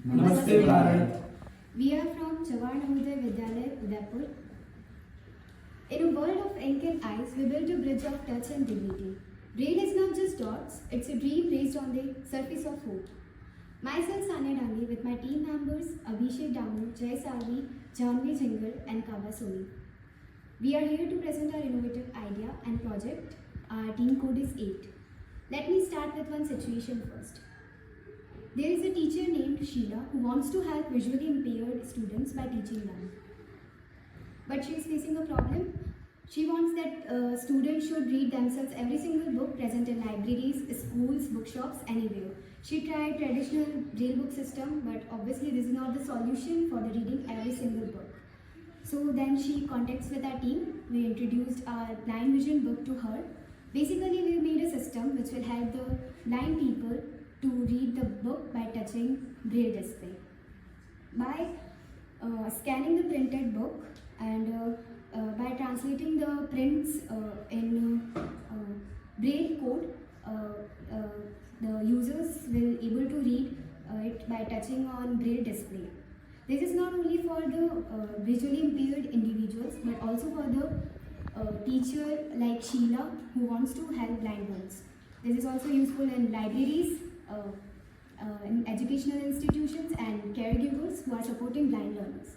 Namaste Bharat. We are from Jawahar Navodaya Vidyalaya, Udaipur. In a world of ink and ice, we built a bridge of touch and dignity. Braille is not just dots, it's a dream raised on the surface of hope. Myself, Sanya Dangi, with my team members Abhishek Damu, Jay Salvi, Janvi Jingle, and Kava Soni. We are here to present our innovative idea and project. Our team code is 8. Let me start with one situation first. There is a teacher named Sheila who wants to help visually impaired students by teaching them. But she is facing a problem. She wants that students should read themselves every single book present in libraries, schools, bookshops, anywhere. She tried traditional braille book system, but obviously this is not the solution for the reading every single book. So then she contacts with our team. We introduced our blind vision book to her. Basically, we made a system which will help the blind people to read the book by touching braille display. By scanning the printed book and by translating the prints in braille code, the users will able to read it by touching on braille display. This is not only for the visually impaired individuals but also for the teacher like Sheila who wants to help blind ones. This is also useful in libraries, in educational institutions and caregivers who are supporting blind learners.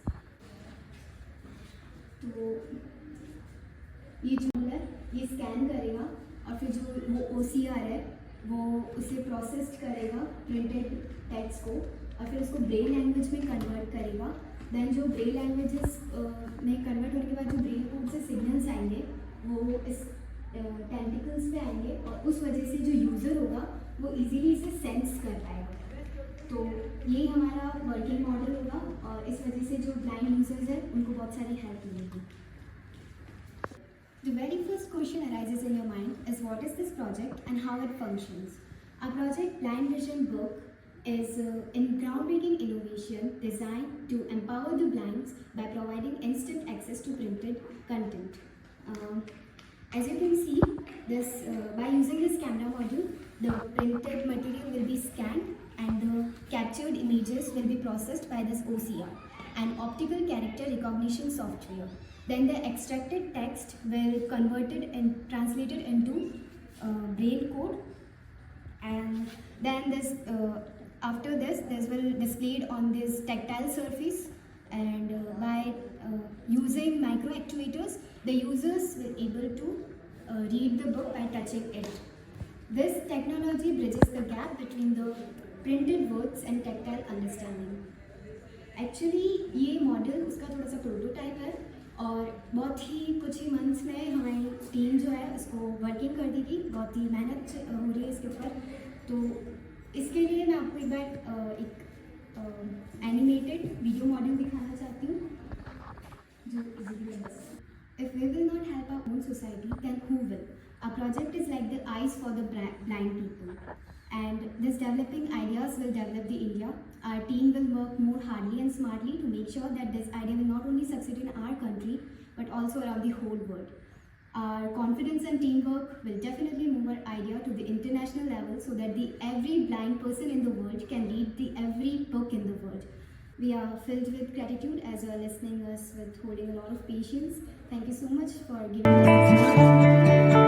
तो ये जो है ये scan करेगा और फिर जो वो OCR है वो उसे प्रोसेस्ड करेगा प्रिंटेड टेक्स्ट को और फिर उसको ब्रेल लैंग्वेज में कन्वर्ट करेगा. देन जो ब्रेल लैंग्वेजेस में कन्वर्ट होने के बाद जो ब्रेल कोड से सिग्नल्स आएंगे वो इस टेंटिकल्स पे आएंगे और उस वजह से जो यूज़र होगा वो इजीली इसे सेंस कर पाएगा. तो यही हमारा वर्किंग मॉडल होगा और इस वजह से जो ब्लाइंड यूजर्स हैं उनको बहुत सारी हेल्प मिलेगी. The very first question arises in your mind is what is this project and how it functions. Our project Blind Vision Book is in groundbreaking innovation designed to empower the blinds by providing instant access to printed content. As you can see, this by using this camera module, the printed material will be scanned and the captured images will be processed by this OCR, an optical character recognition software. Then the extracted text will converted and translated into braille code, and then this after this will displayed on this tactile surface, and by using micro actuators the users will able to read the book by touching it. This technology bridges the gap between the printed words and tactile understanding. Actually ये model उसका थोड़ा सा prototype है और बहुत ही कुछ ही months में हमारी टीम जो है उसको वर्किंग कर दी थी. बहुत ही मेहनत हो रही है इसके ऊपर. तो इसके लिए मैं आपको एक बार एक एनिमेटेड वीडियो मॉडल दिखाना चाहती हूँ जो easily. If we will not help our own society, then who will? Our project is like the eyes for the blind people. And this developing ideas will develop the India. Our team will work more hardly and smartly to make sure that this idea will not only succeed in our country, but also around the whole world. Our confidence and teamwork will definitely move our idea to the international level so that every blind person in the world can read every book in the world. We are filled with gratitude as you are listening us with holding a lot of patience. Thank you so much for giving us this.